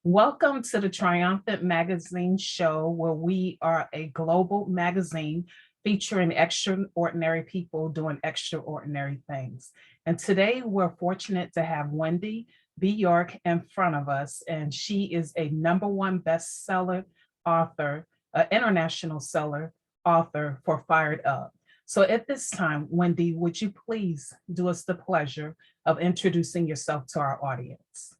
Welcome to the Triumphant magazine show, where we are a global magazine featuring extraordinary people doing extraordinary things. And today we're fortunate to have Wendy Bjork in front of us, and she is a #1 bestseller author, an international seller author for Fired Up. So at this time, Wendy, would you please do us the pleasure of introducing yourself to our audience?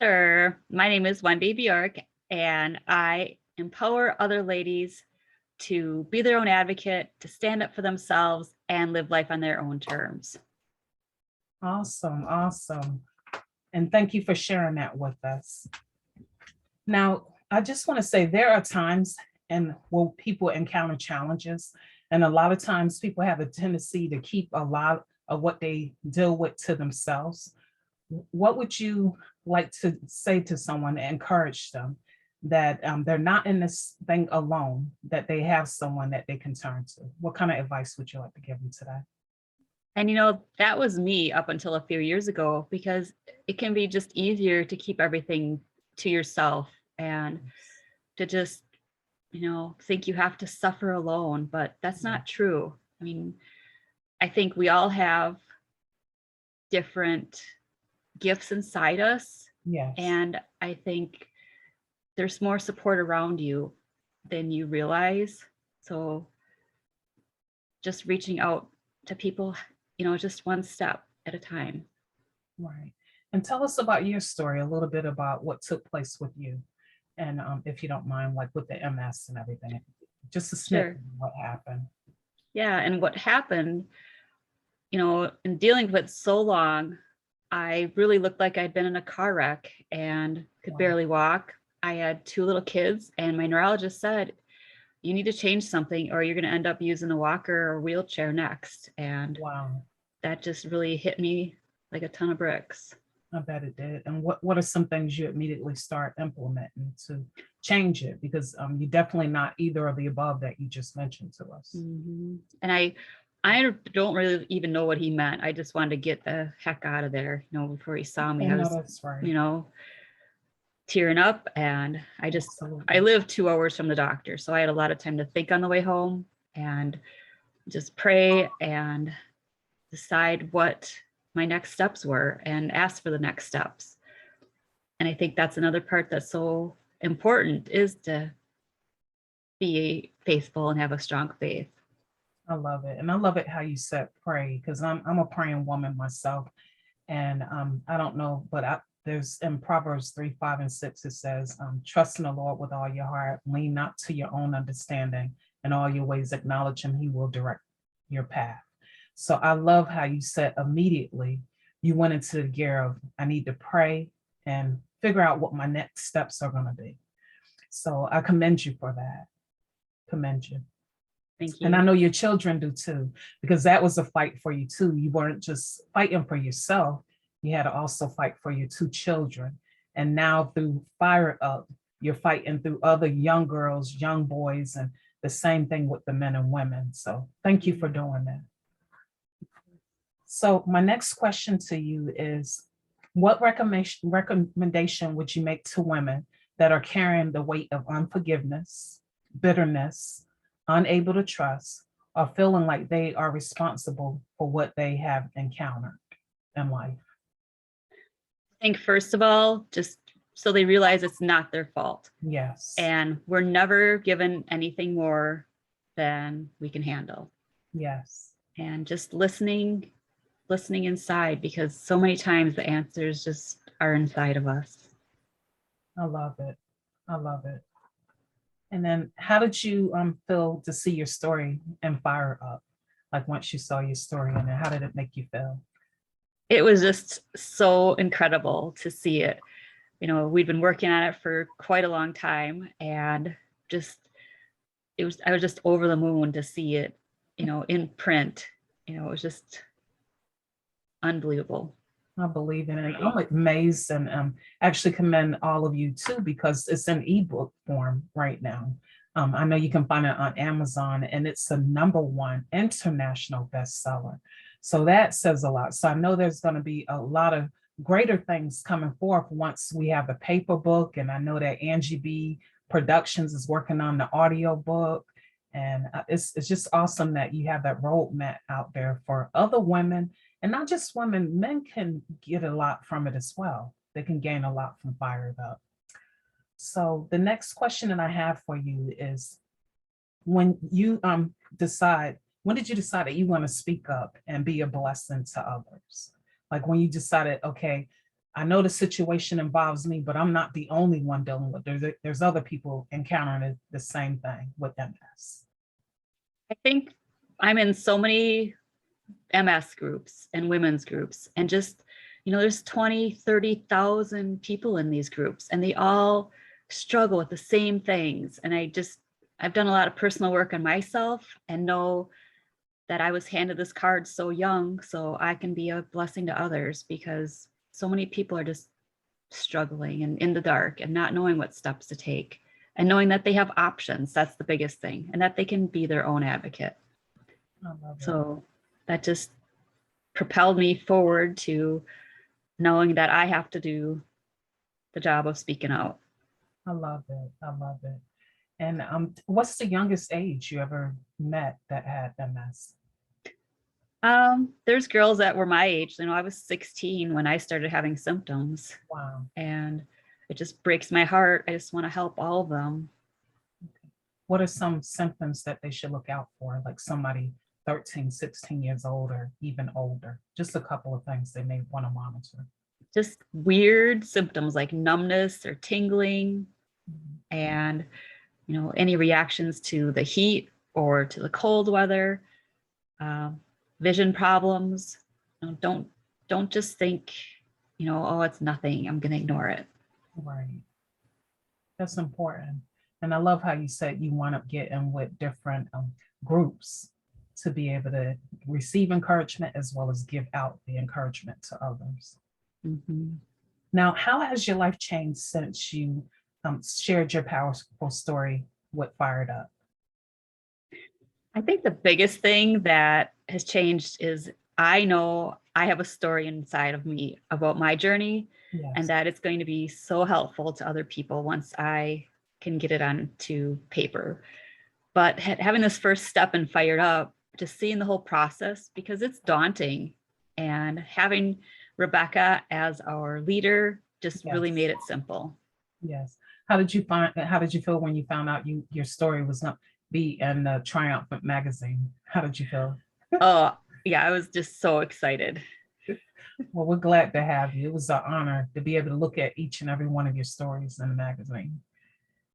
Sure. My name is Wendy Bjork, and I empower other ladies to be their own advocate, to stand up for themselves and live life on their own terms. Awesome, awesome. And thank you for sharing that with us. Now, I just want to say there are times where people encounter challenges, and a lot of times people have a tendency to keep a lot of what they deal with to themselves. What would you like to say to someone to encourage them that they're not in this thing alone, that they have someone that they can turn to? What kind of advice would you like to give them today? And that was me up until a few years ago, because it can be just easier to keep everything to yourself and to just, think you have to suffer alone, but that's not true. I mean, I think we all have different gifts inside us. Yes. And I think there's more support around you than you realize. So just reaching out to people, just one step at a time. Right. And tell us about your story, a little bit about what took place with you. And if you don't mind, like with the MS and everything, just a snippet of what happened. Yeah. And what happened, in dealing with it so long, I really looked like I'd been in a car wreck and could barely walk. I had 2 little kids, and my neurologist said, you need to change something or you're going to end up using a walker or wheelchair next. And that just really hit me like a ton of bricks. I bet it did. And what are some things you immediately start implementing to change it? Because you're definitely not either of the above that you just mentioned to us. Mm-hmm. And I don't really even know what he meant. I just wanted to get the heck out of there, before he saw me. I was, that's right. Tearing up, and I lived 2 hours from the doctor. So I had a lot of time to think on the way home and just pray and decide what my next steps were and ask for the next steps. And I think that's another part that's so important, is to be faithful and have a strong faith. I love it. And I love it how you said pray, because I'm a praying woman myself. And I don't know, but there's in Proverbs 3, 5, and 6, it says, trust in the Lord with all your heart, lean not to your own understanding, and all your ways acknowledge him, he will direct your path. So I love how you said immediately you went into the gear of, I need to pray and figure out what my next steps are going to be. So I commend you for that. Commend you. Thank you. And I know your children do too, because that was a fight for you too. You weren't just fighting for yourself. You had to also fight for your 2 children. And now through Fire Up, you're fighting through other young girls, young boys, and the same thing with the men and women. So thank you for doing that. So my next question to you is, what recommendation would you make to women that are carrying the weight of unforgiveness, bitterness, unable to trust, or feeling like they are responsible for what they have encountered in life? I think first of all, just so they realize it's not their fault. Yes. And we're never given anything more than we can handle. Yes. And just listening inside, because so many times the answers just are inside of us. I love it. I love it. And then how did you feel to see your story and Fire Up? Like once you saw your story in it, how did it make you feel? It was just so incredible to see it. We'd been working on it for quite a long time, and I was just over the moon to see it, in print. It was just unbelievable. I believe in it. I'm amazed, and actually commend all of you too, because it's in ebook form right now. I know you can find it on Amazon, and it's a #1 international bestseller. So that says a lot. So I know there's going to be a lot of greater things coming forth once we have the paper book. And I know that Angie B Productions is working on the audiobook. And it's just awesome that you have that roadmap out there for other women, and not just women. Men can get a lot from it as well. They can gain a lot from Fired Up. So the next question that I have for you is, when you when did you decide that you want to speak up and be a blessing to others? Like when you decided, okay, I know the situation involves me, but I'm not the only one dealing with it. There's other people encountering the same thing with MS. I think I'm in so many MS groups and women's groups, and just, there's 20, 30,000 people in these groups, and they all struggle with the same things. And I've done a lot of personal work on myself, and know that I was handed this card so young, so I can be a blessing to others, because so many people are just struggling and in the dark and not knowing what steps to take, and knowing that they have options. That's the biggest thing, and that they can be their own advocate. So that just propelled me forward to knowing that I have to do the job of speaking out. I love it. I love it. And what's the youngest age you ever met that had MS? There's girls that were my age. I was 16 when I started having symptoms. Wow. And it just breaks my heart. I just want to help all of them. Okay. What are some symptoms that they should look out for? Like somebody 13, 16 years old or even older? Just a couple of things they may want to monitor. Just weird symptoms like numbness or tingling, and any reactions to the heat or to the cold weather, vision problems. Don't just think, oh, it's nothing, I'm going to ignore it. Right. That's important. And I love how you said you want to get in with different groups to be able to receive encouragement as well as give out the encouragement to others. Mm-hmm. Now, how has your life changed since you shared your powerful story with Fired Up? I think the biggest thing that has changed is I know I have a story inside of me about my journey. Yes. And that it's going to be so helpful to other people once I can get it onto paper. But having this first step in Fired Up, just seeing the whole process, because it's daunting, and having Rebecca as our leader just really made it simple. Yes. How did you feel when you found out your story was going to be in the Triumphant magazine? How did you feel? Oh, yeah, I was just so excited. Well, we're glad to have you. It was an honor to be able to look at each and every one of your stories in the magazine.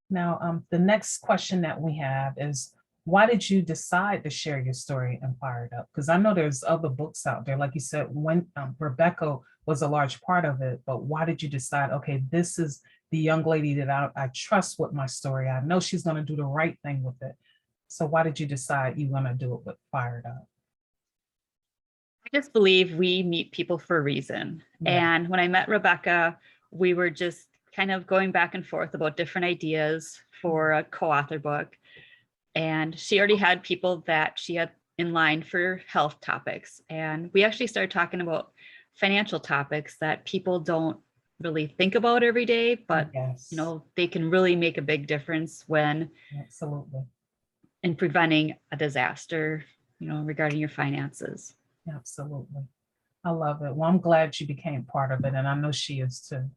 Now, the next question that we have is, why did you decide to share your story and Fired Up? Because I know there's other books out there. Like you said, when Rebecca was a large part of it, but why did you decide, okay, this is the young lady that I trust with my story. I know she's going to do the right thing with it. So why did you decide you want to do it with Fired Up? I just believe we meet people for a reason. Yeah. And when I met Rebecca, we were just kind of going back and forth about different ideas for a co-author book. And she already had people that she had in line for health topics. And we actually started talking about financial topics that people don't really think about every day, but they can really make a big difference when in preventing a disaster, regarding your finances. Absolutely. I love it. Well, I'm glad you became part of it, and I know she is too.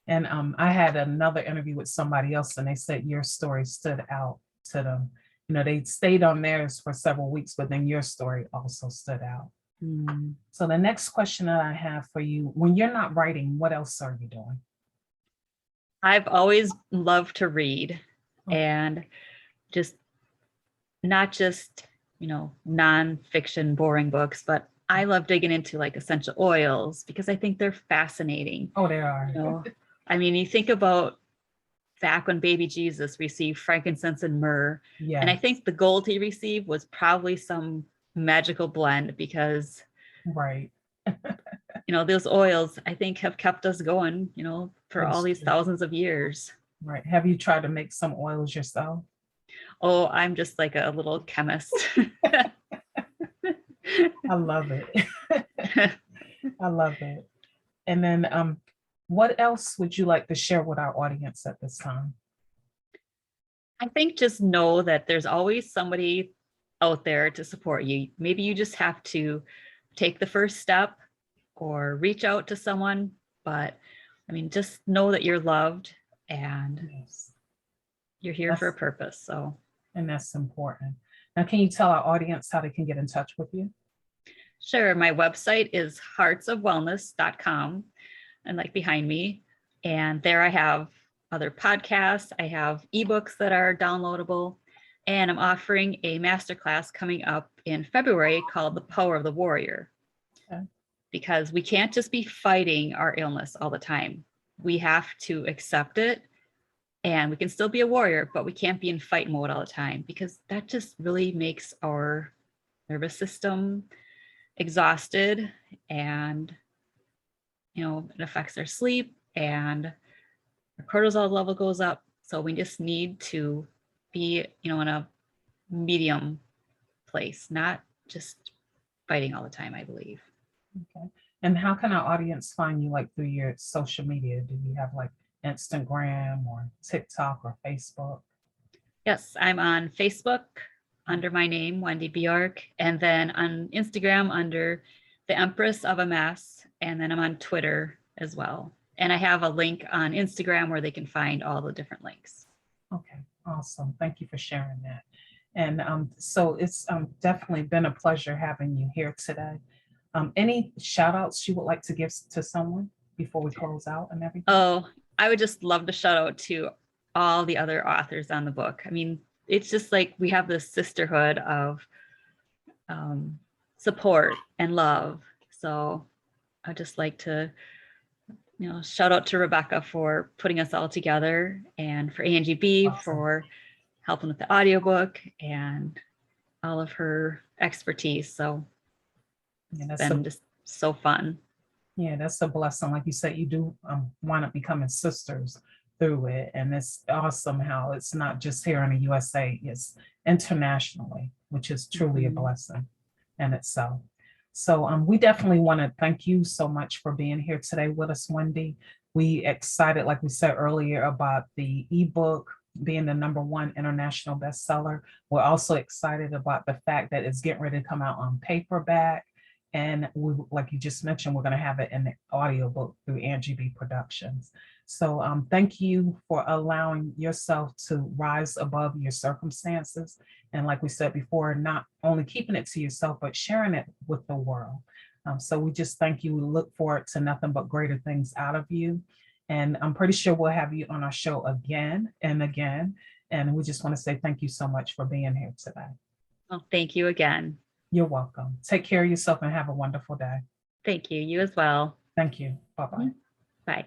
And I had another interview with somebody else, and they said your story stood out to them. They stayed on theirs for several weeks, but then your story also stood out. Mm. So the next question that I have for you, when you're not writing, what else are you doing? I've always loved to read, and just not just, nonfiction, boring books, but I love digging into like essential oils because I think they're fascinating. Oh, they are. I mean, you think about back when baby Jesus received frankincense and myrrh. Yes. And I think the gold he received was probably some magical blend because, those oils, I think, have kept us going, for all these thousands of years. Right. Have you tried to make some oils yourself? Oh, I'm just like a little chemist. I love it. I love it. And then what else would you like to share with our audience at this time? I think just know that there's always somebody out there to support you. Maybe you just have to take the first step or reach out to someone, but I mean, just know that you're loved and Yes. you're here for a purpose. So, and that's important. Now, can you tell our audience how they can get in touch with you? sure. My website is heartsofwellness.com, and like behind me. And there I have other podcasts. I have ebooks that are downloadable. And I'm offering a masterclass coming up in February called The Power of the Warrior. Okay. Because we can't just be fighting our illness all the time. We have to accept it, and we can still be a warrior, but we can't be in fight mode all the time, because that just really makes our nervous system exhausted, and it affects our sleep, and our cortisol level goes up. So we just need to be in a medium place, not just fighting all the time, I believe. Okay. And how can our audience find you, like through your social media? Do you have like Instagram or TikTok or Facebook? Yes, I'm on Facebook under my name, Wendy Bjork, and then on Instagram under the Empress of MS, and then I'm on Twitter as well. And I have a link on Instagram where they can find all the different links. Okay, awesome. Thank you for sharing that. And so it's definitely been a pleasure having you here today. Any shout outs you would like to give to someone before we close out and everything? Oh, I would just love to shout out to all the other authors on the book. I mean, it's just like we have this sisterhood of support and love. So I'd just like to, shout out to Rebecca for putting us all together, and for Angie B Awesome. for helping with the audiobook and all of her expertise. So it's been just so fun. Yeah, that's a blessing. Like you said, you do wind up becoming sisters through it. And it's awesome how it's not just here in the USA, it's internationally, which is truly a blessing in itself. So we definitely want to thank you so much for being here today with us, Wendy. We excited, like we said earlier, about the ebook being the #1 international bestseller. We're also excited about the fact that it's getting ready to come out on paperback. And we, like you just mentioned, we're going to have it in the audiobook through Angie B Productions. So thank you for allowing yourself to rise above your circumstances. And like we said before, not only keeping it to yourself, but sharing it with the world. So we just thank you. We look forward to nothing but greater things out of you. And I'm pretty sure we'll have you on our show again and again. And we just want to say thank you so much for being here today. Well, thank you again. You're welcome. Take care of yourself and have a wonderful day. Thank you. You as well. Thank you. Bye-bye. Bye.